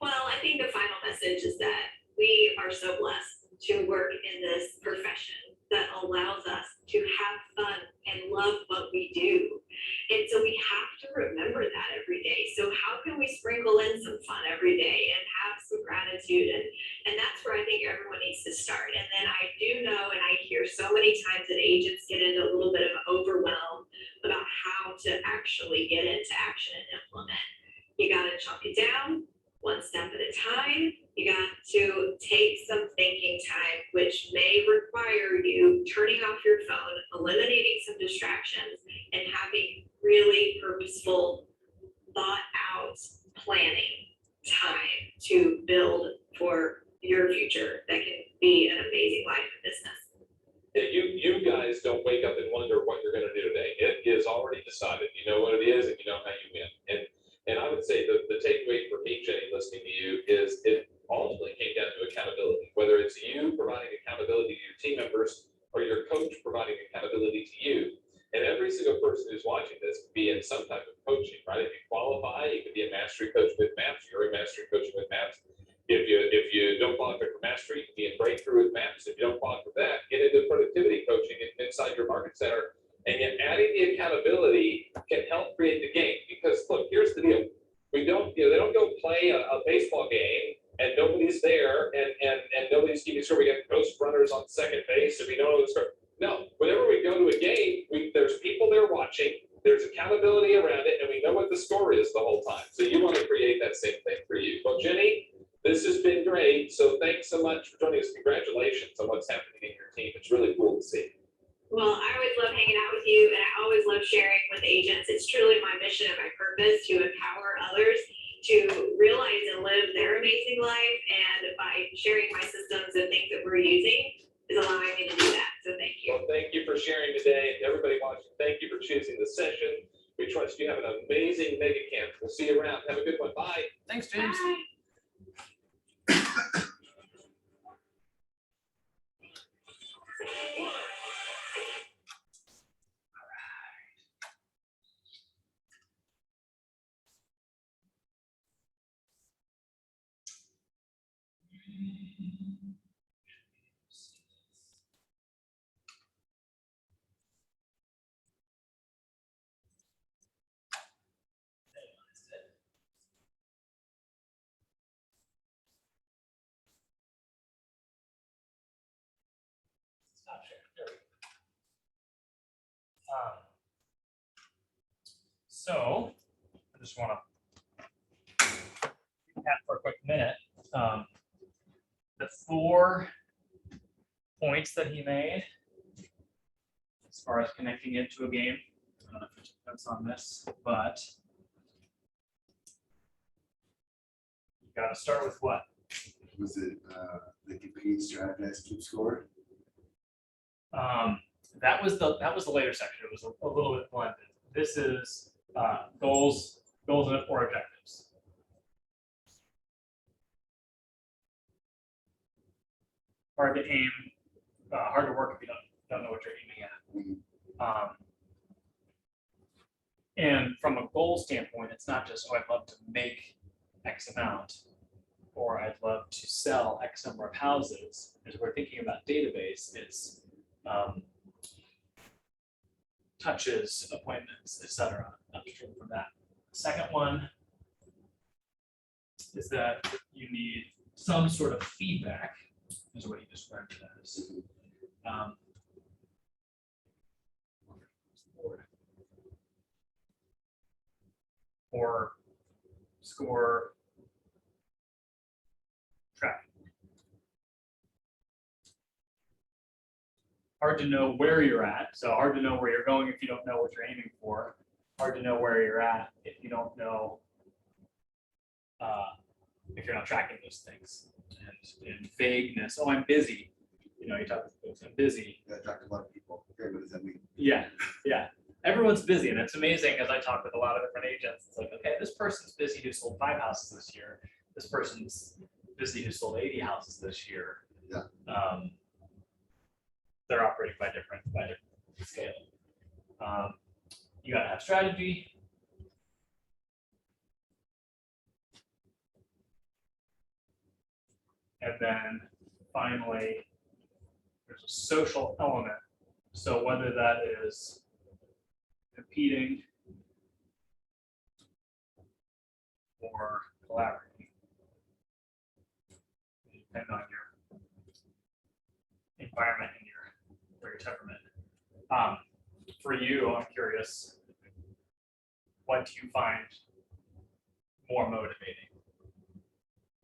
Well, I think the final message is that we are so blessed to work in this profession that allows us to have fun and love what we do. And so we have to remember that every day. So how can we sprinkle in some fun every day and have some gratitude? And that's where I think everyone needs to start. And then I do know, and I hear so many times that agents get into a little bit of overwhelm about how to actually get into action and implement. You got to chunk it down one step at a time. You got to take some thinking time, which may require you turning off your phone, eliminating some distractions, and having really purposeful, thought out planning time to build for your future that can be an amazing life and business. Yeah, you guys don't wake up and wonder what you're going to do today. It is already decided. You know what it is, and you know how you win. And I would say the takeaway for me, Jenny, listening to you, is it ultimately came down to accountability. Whether it's you providing accountability to your team members or your coach providing accountability to you. And every single person who's watching this could be in some type of coaching, right? If you qualify, you could be a mastery coach with MAPS. You're a mastery coach with MAPS. If you don't qualify for mastery, you can be in breakthrough with MAPS. If you don't qualify for that, get into productivity coaching inside your market center. And yet adding the accountability can help create the game. Because look, here's the deal. They don't go play a baseball game and nobody's there and nobody's keeping sure. We got ghost runners on second base and we don't know the score. No, whenever we go to a game, there's people there watching, there's accountability around it, and we know what the score is the whole time. So you want to create that same thing for you. Well, Jenny, this has been great. So thanks so much for joining us. Congratulations on what's happening in your team. It's really cool to see. Well, I always love hanging out with you, and I always love sharing with agents. It's truly my mission and my purpose to empower others to realize and live their amazing life. And by sharing my systems and things that we're using is allowing me to do that. So thank you. Well, thank you for sharing today. And everybody watching, thank you for choosing the session. We trust you have an amazing mega camp. We'll see you around. Have a good one. Bye. Thanks, James. Bye. Stop sharing. There we go. So I just want to recap for a quick minute. The 4 points that he made as far as connecting it to a game. I don't know if it depends on this, but you got to start with what? Was it the compete, strategize, keep score? That was the later section. It was a little bit blended. This is goals or objectives. Hard to aim, hard to work if you don't know what you're aiming at. And from a goal standpoint, it's not just, oh, I'd love to make X amount, or I'd love to sell X number of houses. As we're thinking about database, it's touches, appointments, etc. Upstream from that. Second one is that you need some sort of feedback, is what he described it as. Or score tracking. Hard to know where you're at, so hard to know where you're going if you don't know what you're aiming for. Hard to know where you're at if you don't know, if you're not tracking those things. And vagueness, oh, I'm busy. You know, you talk to folks, I'm busy. I talked to a lot of people. Okay, what does that mean? Yeah, yeah. Everyone's busy, and it's amazing as I talk with a lot of different agents. It's like, okay, this person's busy who sold 5 houses this year. This person's busy who sold 80 houses this year. Yeah. They're operating by different scale. You gotta have strategy. And then finally, there's a social element. So whether that is competing or collaborating, depending on your environment and your temperament. For you, I'm curious, what do you find more motivating?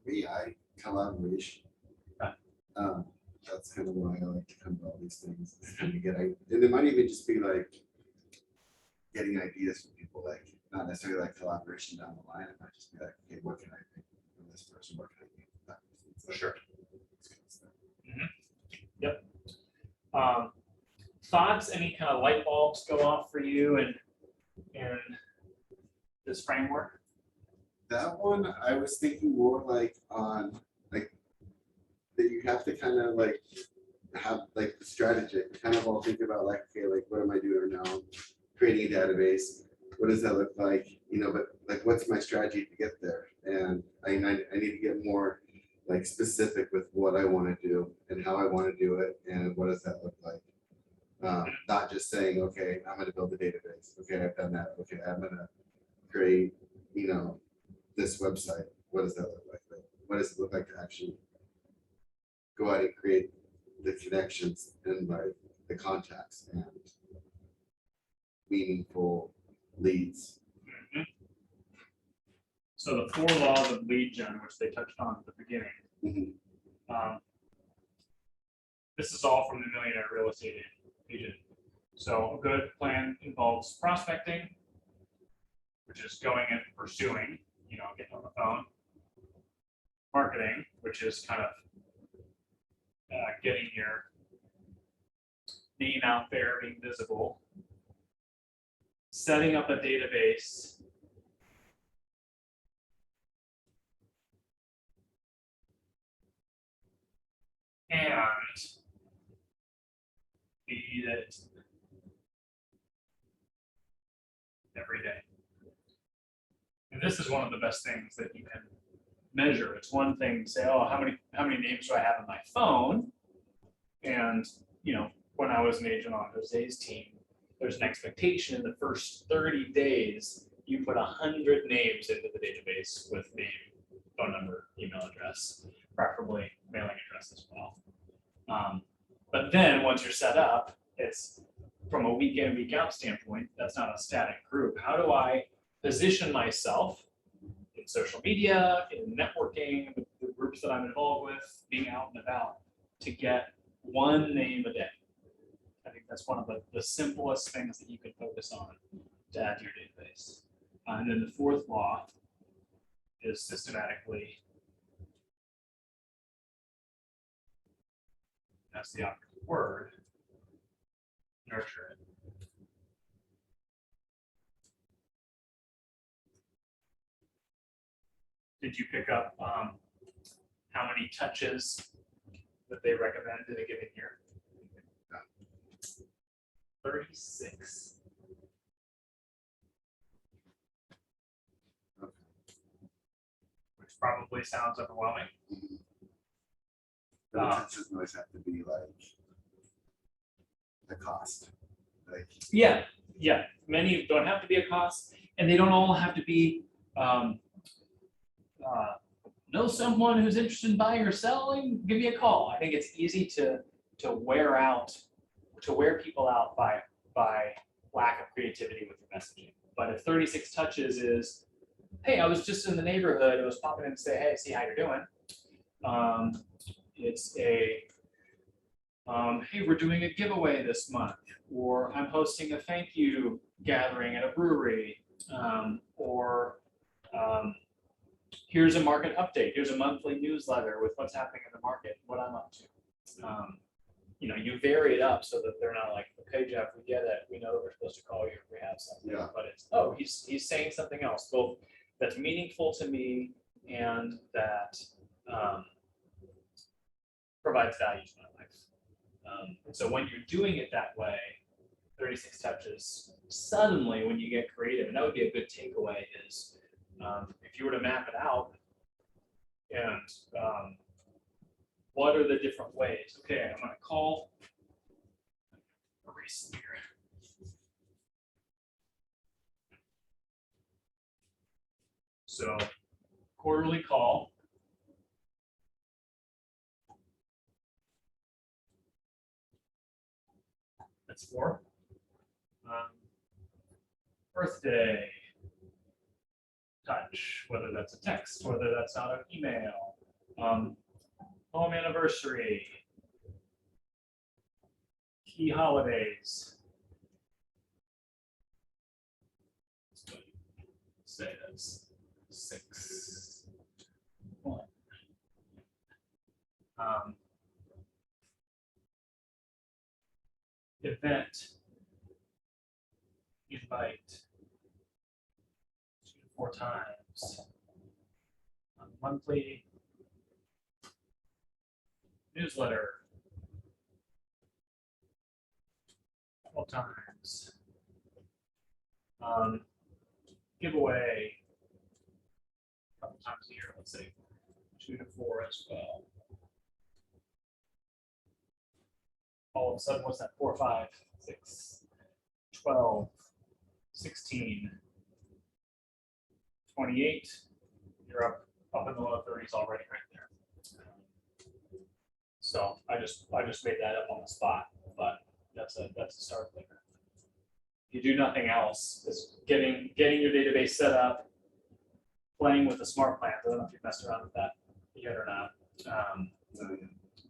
Me, collaboration. Okay. That's kind of why I like to come to all these things. Is to get, and it might even just be like getting ideas from people, like not necessarily like collaboration down the line. It might just be like, okay, what can I think from this person? What can I think from that person? For sure. This kind of stuff. Yep. Thoughts, any kind of light bulbs go off for you in this framework? That one, I was thinking more like on like that you have to kind of like have like the strategy, kind of all think about like, okay, like what am I doing now? Creating a database. What does that look like? You know, but like what's my strategy to get there? And I need to get more like specific with what I want to do and how I want to do it and what does that look like? Not just saying, okay, I'm going to build a database. Okay, I've done that. Okay, I'm going to create, you know, this website. What does that look like? What does it look like to actually go out and create the connections and like the contacts and meaningful leads? Mhm. So the 4 laws of lead gen, which they touched on at the beginning. Mhm. This is all from the Millionaire Real Estate Agent. So a good plan involves prospecting, which is going and pursuing, you know, getting on the phone. Marketing, which is kind of getting your name out there, being visible. Setting up a database. And feed it every day. And this is one of the best things that you can measure. It's one thing to say, oh, how many names do I have on my phone? And you know, when I was an agent on Jose's team, there's an expectation in the first 30 days, you put 100 names into the database with name, phone number, email address, preferably mailing address as well. But then once you're set up, it's from a week in, week out standpoint, that's not a static group. How do I position myself in social media, in networking, the groups that I'm involved with, being out and about to get one name a day? I think that's one of the simplest things that you can focus on to add to your database. And then the 4th law is systematically, that's the operative word, nurture it. Did you pick up how many touches that they recommend in a given year? 36. Okay. Which probably sounds overwhelming. The intentions always have to be like the cost. Like Yeah. Many don't have to be a cost, and they don't all have to be know someone who's interested in buying or selling, give me a call. I think it's easy to wear people out by lack of creativity with your messaging. But if 36 touches is, hey, I was just in the neighborhood, I was popping in to say, hey, see how you're doing. It's a, hey, we're doing a giveaway this month, or I'm hosting a thank you gathering at a brewery, or here's a market update. Here's a monthly newsletter with what's happening in the market, what I'm up to. you vary it up so that they're not like, okay, Jeff, we get it. We know that we're supposed to call you if we have something. Yeah. But it's, oh, he's saying something else, both that's meaningful to me and that provides value to my life. And so when you're doing it that way, 36 touches, suddenly when you get creative, and that would be a good takeaway is if you were to map it out and what are the different ways? Okay, I'm going to call, erase here. So quarterly call. That's 4. Birthday touch, whether that's a text, whether that's not an email. Home anniversary. Key holidays. Say that's 6. 1. Event. Invite 2 to 4 times. Monthly newsletter. Couple times. Giveaway. Couple times a year, let's say 2 to 4 as well. All of a sudden, what's that? 4, 5, 6, 12, 16, 28. You're up in the low 30s already right there. So I just made that up on the spot, but that's a start there. If you do nothing else, is getting your database set up, playing with the smart plans. I don't know if you've messed around with that yet or not,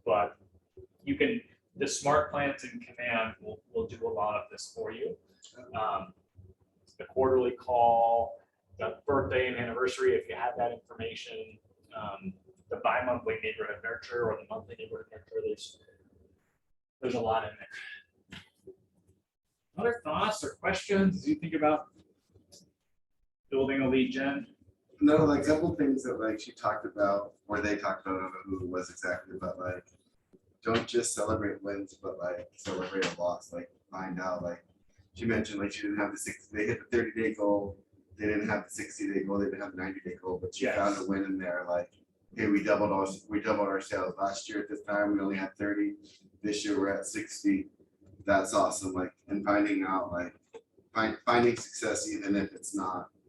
but you can. The smart plans in command will do a lot of this for you. The quarterly call, the birthday and anniversary, if you have that information, the bi-monthly neighborhood nurture or the monthly neighborhood nurture, there's a lot in there. Other thoughts or questions as you think about building a lead gen? No, like a couple things that like she talked about, or they talked about, I don't know who it was exactly, but like, don't just celebrate wins, but like celebrate a loss. Like find out, like she mentioned, like she didn't have the 60, they hit the 30-day goal. They didn't have the 60-day goal. They didn't have the 90-day goal, but she found a win in there. Like, hey, we doubled our sales last year at this time. We only had 30. This year we're at 60. That's awesome. Like, and finding out, like finding success even if it's not